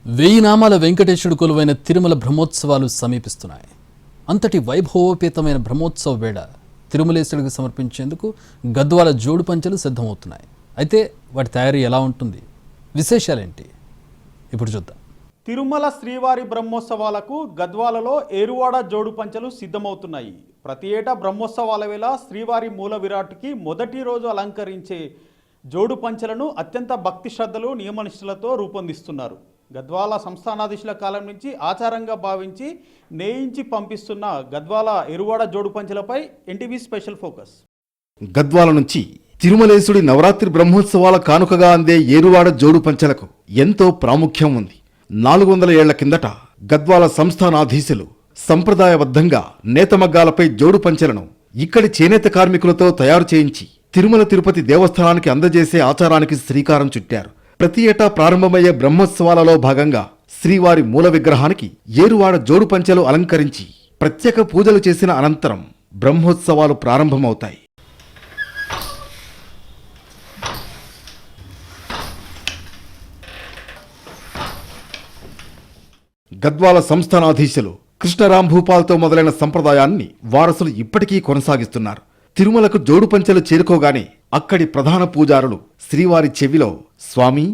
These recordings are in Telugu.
వెయ్యి నామాల వెంకటేశుడు కొలువైన తిరుమల బ్రహ్మోత్సవాలు సమీపిస్తున్నాయి. అంతటి వైభవోపేతమైన బ్రహ్మోత్సవ వేళ తిరుమలేశుడికి సమర్పించేందుకు గద్వాల జోడు పంచెలు సిద్ధమవుతున్నాయి. అయితే వాటి తయారీ ఎలా ఉంటుంది, విశేషాలేంటి ఇప్పుడు చూద్దాం. తిరుమల శ్రీవారి బ్రహ్మోత్సవాలకు గద్వాలలో ఏరువాడ జోడు పంచెలు సిద్ధమవుతున్నాయి. ప్రతి ఏటా బ్రహ్మోత్సవాల వేళ శ్రీవారి మూల విరాట్కి మొదటి రోజు అలంకరించే జోడు పంచెలను అత్యంత భక్తి శ్రద్ధలు నియమనిష్టలతో రూపొందిస్తున్నారు. గద్వాల సంస్థానాధీశుల కాలం నుంచి ఆచారంగా భావించి నేయించి పంపిస్తున్న గద్వాల ఎరువాడ జోడు పంచెలపై ఎన్టీవీ స్పెషల్ ఫోకస్. గద్వాల నుంచి తిరుమలేశుడి నవరాత్రి బ్రహ్మోత్సవాల కానుకగా అందే ఏరువాడ జోడు పంచెలకు ఎంతో ప్రాముఖ్యం ఉంది. 400 ఏళ్ల కిందట గద్వాల సంస్థానాధీశులు సంప్రదాయబద్ధంగా నేతమగ్గాలపై జోడు పంచెలను ఇక్కడి చేనేత కార్మికులతో తయారు చేయించి తిరుమల తిరుపతి దేవస్థానానికి అందజేసే ఆచారానికి శ్రీకారం చుట్టారు. ప్రతి ఏటా ప్రారంభమయ్యే బ్రహ్మోత్సవాలలో భాగంగా శ్రీవారి మూల విగ్రహానికి ఏరువాడ జోడు పంచెలు అలంకరించి ప్రత్యేక పూజలు చేసిన అనంతరం బ్రహ్మోత్సవాలు ప్రారంభమవుతాయి. గద్వాల సంస్థానాధీశులు కృష్ణరాం భూపాల్తో మొదలైన సంప్రదాయాన్ని వారసులు ఇప్పటికీ కొనసాగిస్తున్నారు. తిరుమలకు జోడు పంచెలు చేరుకోగానే అక్కడి ప్రధాన పూజారులు శ్రీవారి చెవిలో "స్వామి,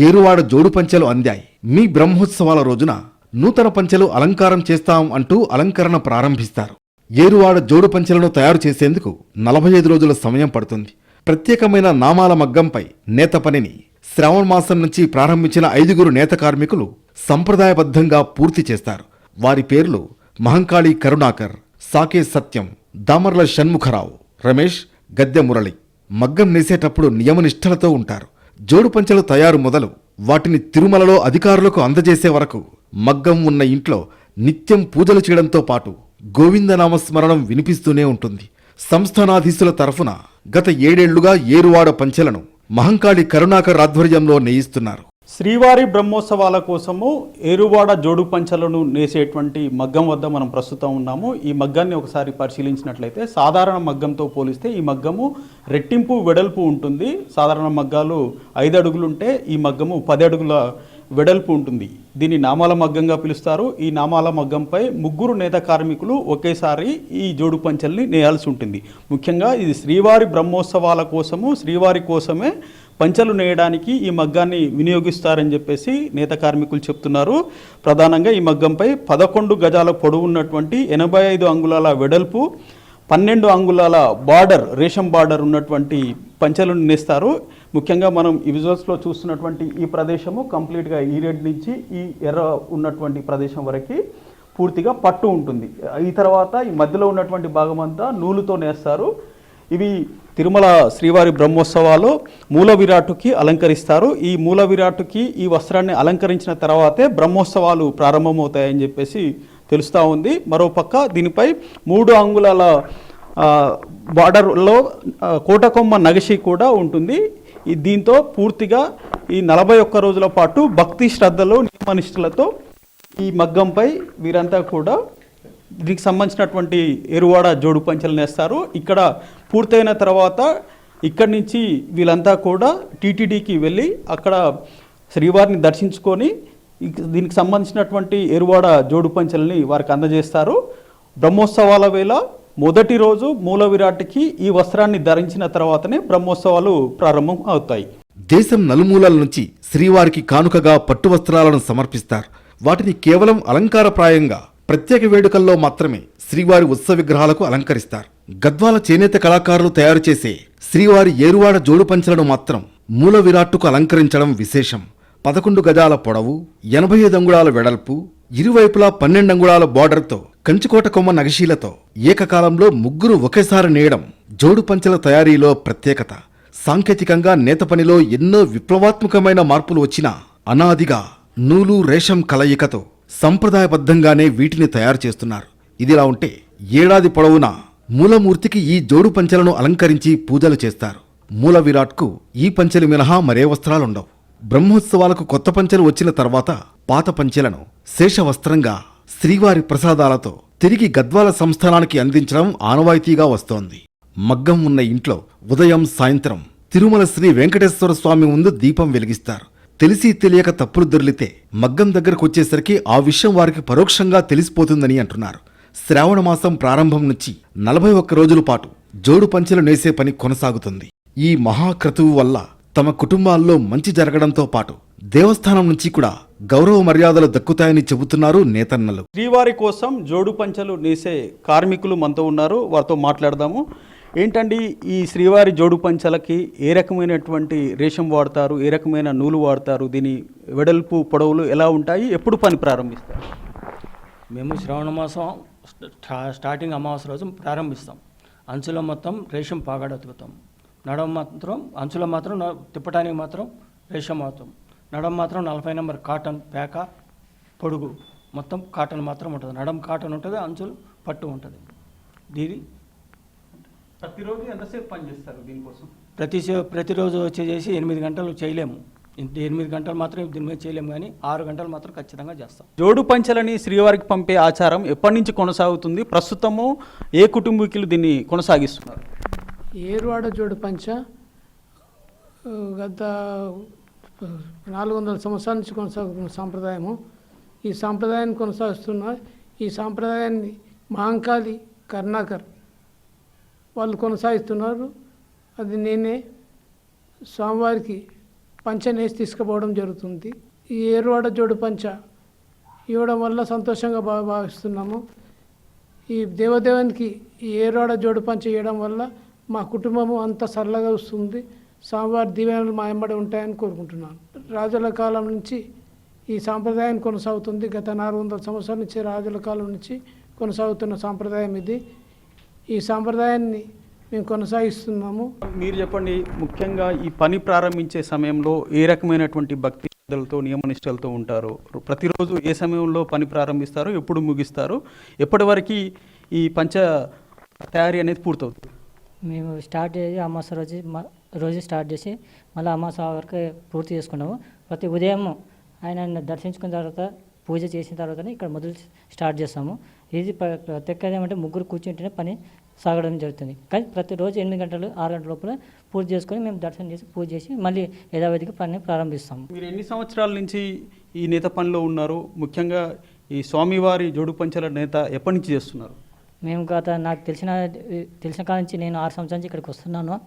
ఏరువాడ జోడు పంచెలు అందాయి. మీ బ్రహ్మోత్సవాల రోజున నూతన పంచెలు అలంకారం చేస్తాం" అంటూ అలంకరణ ప్రారంభిస్తారు. ఏరువాడ జోడు పంచెలను తయారు చేసేందుకు 45 రోజుల సమయం పడుతుంది. ప్రత్యేకమైన నామాల మగ్గంపై నేత పనిని శ్రావణ మాసం నుంచి ప్రారంభించిన 5 నేత కార్మికులు సంప్రదాయబద్ధంగా పూర్తి చేస్తారు. వారి పేర్లు మహంకాళి కరుణాకర్, సాకే సత్యం, దామర్ల షణ్ముఖరావు, రమేష్, గద్దె మురళి. మగ్గం నేసేటప్పుడు నియమనిష్టలతో ఉంటారు. జోడు పంచెలు తయారు మొదలు వాటిని తిరుమలలో అధికారులకు అందజేసే వరకు మగ్గం ఉన్న ఇంట్లో నిత్యం పూజలు చేయడంతో పాటు గోవిందనామస్మరణం వినిపిస్తూనే ఉంటుంది. సంస్థానాధీశుల తరఫున గత 7 ఏళ్లుగా ఏరువాడ పంచెలను మహంకాళి కరుణాకర్ ఆధ్వర్యంలో నేయిస్తున్నారు. శ్రీవారి బ్రహ్మోత్సవాల కోసము ఏరువాడ జోడు పంచెలను నేసేటువంటి మగ్గం వద్ద మనం ప్రస్తుతం ఉన్నాము. ఈ మగ్గాన్ని ఒకసారి పరిశీలించినట్లయితే సాధారణ మగ్గంతో పోలిస్తే ఈ మగ్గము రెట్టింపు వెడల్పు ఉంటుంది. సాధారణ మగ్గాలు 5 అడుగులుంటే ఈ మగ్గము 10 అడుగుల వెడల్పు ఉంటుంది. దీన్ని నామాల మగ్గంగా పిలుస్తారు. ఈ నామాల మగ్గంపై 3 నేత కార్మికులు ఒకేసారి ఈ జోడు పంచెల్ని నేయాల్సి ఉంటుంది. ముఖ్యంగా ఇది శ్రీవారి బ్రహ్మోత్సవాల కోసము, శ్రీవారి కోసమే పంచెలు నేయడానికి ఈ మగ్గాన్ని వినియోగిస్తారని చెప్పేసి నేత కార్మికులు చెప్తున్నారు. ప్రధానంగా ఈ మగ్గంపై 11 గజాల పొడవు ఉన్నటువంటి 85 అంగుళాల వెడల్పు, 12 అంగుళాల బార్డర్, రేషం బార్డర్ ఉన్నటువంటి పంచెలను నేస్తారు. ముఖ్యంగా మనం ఈ విజువల్స్లో చూస్తున్నటువంటి ఈ ప్రదేశము కంప్లీట్గా ఈ రెడ్ నుంచి ఈ ఎర్ర ఉన్నటువంటి ప్రదేశం వరకు పూర్తిగా పట్టు ఉంటుంది. ఈ తర్వాత ఈ మధ్యలో ఉన్నటువంటి భాగం అంతా నూలుతో నేస్తారు. ఇవి తిరుమల శ్రీవారి బ్రహ్మోత్సవాలు మూల విరాట్టుకి అలంకరిస్తారు. ఈ మూల విరాట్టుకి ఈ వస్త్రాన్ని అలంకరించిన తర్వాతే బ్రహ్మోత్సవాలు ప్రారంభమవుతాయని చెప్పేసి తెలుస్తూ ఉంది. మరోపక్క దీనిపై 3 అంగుళాల బార్డర్లో కోటకొమ్మ నగిషి కూడా ఉంటుంది. దీంతో పూర్తిగా ఈ 41 రోజుల పాటు భక్తి శ్రద్ధలు నియమనిష్టలతో ఈ మగ్గంపై వీరంతా కూడా దీనికి సంబంధించినటువంటి ఎరువాడ జోడు పంచెలు నేస్తారు. ఇక్కడ పూర్తయిన తర్వాత ఇక్కడి నుంచి వీళ్ళంతా కూడా టీటీడీకి వెళ్ళి అక్కడ శ్రీవారిని దర్శించుకొని దీనికి సంబంధించినటువంటి ఎరువాడ జోడు పంచెల్ని వారికి అందజేస్తారు. బ్రహ్మోత్సవాల వేళ మొదటి రోజు మూల విరాట్కి ఈ వస్త్రాన్ని ధరించిన తర్వాతనే బ్రహ్మోత్సవాలు ప్రారంభం అవుతాయి. దేశం నలుమూలల నుంచి శ్రీవారికి కానుకగా పట్టు వస్త్రాలను సమర్పిస్తారు. వాటిని కేవలం అలంకారప్రాయంగా ప్రత్యేక వేడుకల్లో మాత్రమే శ్రీవారి ఉత్సవ విగ్రహాలకు అలంకరిస్తారు. గద్వాల చేనేత కళాకారులు తయారు చేసే శ్రీవారి ఏరువాడ జోడు పంచెలను మాత్రం మూల విరాట్టుకు అలంకరించడం విశేషం. 11 గజాల పొడవు, 85 అంగుళాల వెడల్పు, ఇరువైపులా 12 అంగుళాల బార్డర్తో కంచుకోట కొమ్మ నగిషీలతో ఏకకాలంలో 3 ఒకేసారి నేయడం జోడు పంచెల తయారీలో ప్రత్యేకత. సాంకేతికంగా నేత పనిలో ఎన్నో విప్లవాత్మకమైన మార్పులు వచ్చినా అనాదిగా నూలు రేషం కలయికతో సంప్రదాయబద్ధంగానే వీటిని తయారు చేస్తున్నారు. ఇదిలా ఉంటే ఏడాది పొడవునా మూలమూర్తికి ఈ జోడు పంచెలను అలంకరించి పూజలు చేస్తారు. మూల విరాట్కు ఈ పంచెలు మినహా మరే వస్త్రాలుండవు. బ్రహ్మోత్సవాలకు కొత్త పంచెలు వచ్చిన తర్వాత పాత పంచెలను శేషవస్త్రంగా శ్రీవారి ప్రసాదాలతో తిరిగి గద్వాల సంస్థానానికి అందించడం ఆనవాయితీగా వస్తోంది. మగ్గం ఉన్న ఇంట్లో ఉదయం సాయంత్రం తిరుమల శ్రీ వెంకటేశ్వర స్వామి ముందు దీపం వెలిగిస్తారు. తెలిసి తెలియక తప్పులు దొర్లితే మగ్గం దగ్గరకు వచ్చేసరికి ఆ విషయం వారికి పరోక్షంగా తెలిసిపోతుందని అంటున్నారు. శ్రావణ మాసం ప్రారంభం నుంచి 41 రోజుల పాటు జోడు పంచెలు నేసే పని కొనసాగుతుంది. ఈ మహాక్రతువు వల్ల తమ కుటుంబాల్లో మంచి జరగడంతో పాటు దేవస్థానం నుంచి కూడా గౌరవ మర్యాదలు దక్కుతాయని చెబుతున్నారు నేతన్నలు. శ్రీవారి కోసం జోడు పంచెలు నేసే కార్మికులు మనతో ఉన్నారు, వారితో మాట్లాడదాము. ఏంటండి ఈ శ్రీవారి జోడు పంచెలకి ఏ రకమైనటువంటి రేషం వాడతారు, ఏ రకమైన నూలు వాడతారు, దీని వెడల్పు పొడవులు ఎలా ఉంటాయి, ఎప్పుడు పని ప్రారంభిస్తారు? మేము శ్రావణ మాసం స్టార్టింగ్ అమావాస్య రోజు ప్రారంభిస్తాం. అంచులో మొత్తం రేషం పాగాడ ఉతుకుతాం. నడమ మాత్రం అంచులో మాత్రం తిప్పడానికి మాత్రం రేషం అవుతాం. నడమ మాత్రం 40 నెంబర్ కాటన్ పేక పొడుగు మొత్తం కాటన్ మాత్రం ఉంటుంది. నడమ కాటన్ ఉంటుంది, అంచులు పట్టు ఉంటుంది. దీని ప్రతిరోజు ఎంతసేపు పని చేస్తారు దీనికోసం? ప్రతిరోజు వచ్చేసి 8 గంటలు చేయలేము. 8 గంటలు మాత్రం దీని మీద చేయలేము, కానీ 6 గంటలు మాత్రం ఖచ్చితంగా చేస్తాం. జోడు పంచెలని శ్రీవారికి పంపే ఆచారం ఎప్పటి నుంచి కొనసాగుతుంది? ప్రస్తుతము ఏ కుటుంబీకులు దీన్ని కొనసాగిస్తున్నారు? ఏరువాడ జోడు పంచ గత 400 సంవత్సరాల నుంచి కొనసాగుతున్న సాంప్రదాయము. ఈ సాంప్రదాయాన్ని కొనసాగిస్తున్న ఈ సాంప్రదాయాన్ని మహంకాళి కర్ణాకర్ వాళ్ళు కొనసాగిస్తున్నారు. అది నేనే స్వామివారికి పంచ నేసి తీసుకుపోవడం జరుగుతుంది. ఈ ఏరువాడ జోడు పంచ ఇవ్వడం వల్ల సంతోషంగా భావిస్తున్నాము. ఈ దేవదేవునికి ఈ ఏరువాడ జోడు పంచ ఇవ్వడం వల్ల మా కుటుంబము అంత సరళగా వస్తుంది. స్వామివారి దీవెనలు మా వెంబడి ఉంటాయని కోరుకుంటున్నాను. రాజుల కాలం నుంచి ఈ సాంప్రదాయం కొనసాగుతుంది. గత 400 సంవత్సరాల నుంచి రాజుల కాలం నుంచి కొనసాగుతున్న సాంప్రదాయం ఇది. ఈ సాంప్రదాయాన్ని మేము కొనసాగిస్తున్నాము. మీరు చెప్పండి, ముఖ్యంగా ఈ పని ప్రారంభించే సమయంలో ఏ రకమైనటువంటి భక్తి శ్రద్ధలతో నియమనిష్టలతో ఉంటారు? ప్రతిరోజు ఏ సమయంలో పని ప్రారంభిస్తారు, ఎప్పుడు ముగిస్తారు, ఎప్పటి వరకు ఈ పంచ తయారీ అనేది పూర్తవుతుంది? మేము స్టార్ట్ చేసి అమావాస్య రోజు స్టార్ట్ చేసి మళ్ళీ అమావాస్య వరకు పూర్తి చేసుకున్నాము. ప్రతి ఉదయం ఆయన దర్శించుకున్న తర్వాత పూజ చేసిన తర్వాతనే ఇక్కడ మొదలు స్టార్ట్ చేస్తాము. ఇది ప్రత్యేకత ఏమంటే ముగ్గురు కూర్చుంటేనే పని సాగడం జరుగుతుంది. కానీ ప్రతిరోజు 8 గంటలు 6 గంటల లోపల పూజ చేసుకొని మేము దర్శనం చేసి పూజ చేసి మళ్ళీ యథావిధిగా పని ప్రారంభిస్తాము. మీరు ఎన్ని సంవత్సరాల నుంచి ఈ నేత పనిలో ఉన్నారు? ముఖ్యంగా ఈ స్వామివారి జోడు పంచెల నేత ఎప్పటి నుంచి చేస్తున్నారు? మేము నాకు తెలిసిన కాడ నుంచి నేను 6 సంవత్సరాల నుంచి ఇక్కడికి వస్తున్నాను.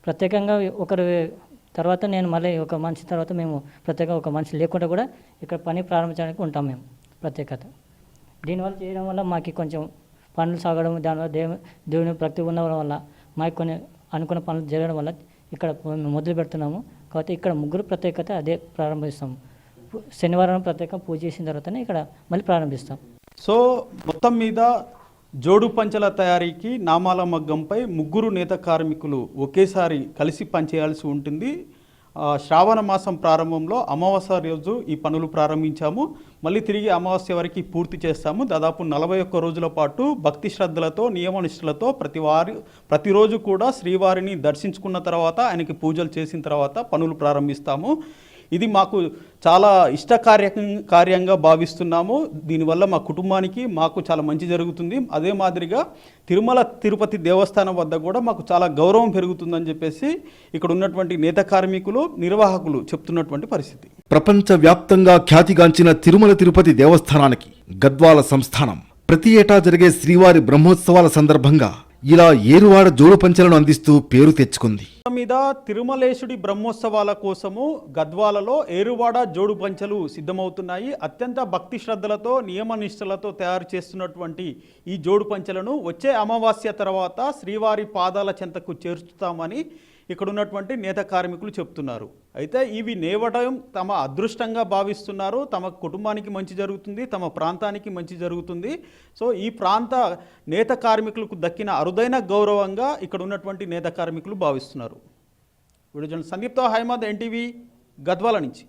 ప్రత్యేకంగా ఒకరు తర్వాత నేను మళ్ళీ ఒక మనిషి తర్వాత మేము ప్రత్యేకంగా ఒక మనిషి లేకుండా కూడా ఇక్కడ పని ప్రారంభించడానికి ఉంటాం మేము. ప్రత్యేకత దీనివల్ల చేయడం వల్ల మాకు కొంచెం పనులు సాగడం, దానివల్ల దేవుని భక్తి ఉండడం వల్ల మాకు కొన్ని అనుకున్న పనులు జరగడం వల్ల ఇక్కడ మొదలు పెడుతున్నాము. కాబట్టి ఇక్కడ ముగ్గురు ప్రత్యేకత అదే ప్రారంభిస్తాము. శనివారం ప్రత్యేకంగా పూజ చేసిన తర్వాతనే ఇక్కడ మళ్ళీ ప్రారంభిస్తాం. సో మొత్తం మీద జోడు పంచెల తయారీకి నామాల మగ్గంపై ముగ్గురు నేత కార్మికులు ఒకేసారి కలిసి పనిచేయాల్సి ఉంటుంది. శ్రావణ మాసం ప్రారంభంలో అమావాస్య రోజు ఈ పనులు ప్రారంభించాము. మళ్ళీ తిరిగి అమావాస్య వరకు పూర్తి చేస్తాము. దాదాపు 41 రోజుల పాటు భక్తి శ్రద్ధలతో నియమనిష్టలతో ప్రతిరోజు కూడా శ్రీవారిని దర్శించుకున్న తర్వాత ఆయనకి పూజలు చేసిన తర్వాత పనులు ప్రారంభిస్తాము. ఇది మాకు చాలా కార్యంగా భావిస్తున్నాము. దీనివల్ల మా కుటుంబానికి మాకు చాలా మంచి జరుగుతుంది. అదే మాదిరిగా తిరుమల తిరుపతి దేవస్థానం వద్ద కూడా మాకు చాలా గౌరవం పెరుగుతుందని చెప్పేసి ఇక్కడ ఉన్నటువంటి నేత కార్మికులు నిర్వాహకులు చెప్తున్నటువంటి పరిస్థితి. ప్రపంచవ్యాప్తంగా ఖ్యాతిగాంచిన తిరుమల తిరుపతి దేవస్థానానికి గద్వాల సంస్థానం ప్రతి ఏటా జరిగే శ్రీవారి బ్రహ్మోత్సవాల సందర్భంగా ఇలా ఏరువాడ జోడు పంచెలను అందిస్తూ పేరు తెచ్చుకుంది. మీద తిరుమలేశుడి బ్రహ్మోత్సవాల కోసము గద్వాలలో ఏరువాడ జోడు పంచెలు సిద్ధమవుతున్నాయి. అత్యంత భక్తి శ్రద్ధలతో నియమనిష్టలతో తయారు చేస్తున్నటువంటి ఈ జోడు పంచెలను వచ్చే అమావాస్య తర్వాత శ్రీవారి పాదాల చెంతకు చేర్చుతామని ఇక్కడ ఉన్నటువంటి నేత కార్మికులు చెప్తున్నారు. అయితే ఇవి నేవడం తమ అదృష్టంగా భావిస్తున్నారు. తమ కుటుంబానికి మంచి జరుగుతుంది, తమ ప్రాంతానికి మంచి జరుగుతుంది. సో ఈ ప్రాంత నేత కార్మికులకు దక్కిన అరుదైన గౌరవంగా ఇక్కడ ఉన్నటువంటి నేత కార్మికులు భావిస్తున్నారు. వీడియో జర్నలిస్ట్ సందీప్తో హైమద్, ఎన్టీవీ, గద్వాల నుంచి.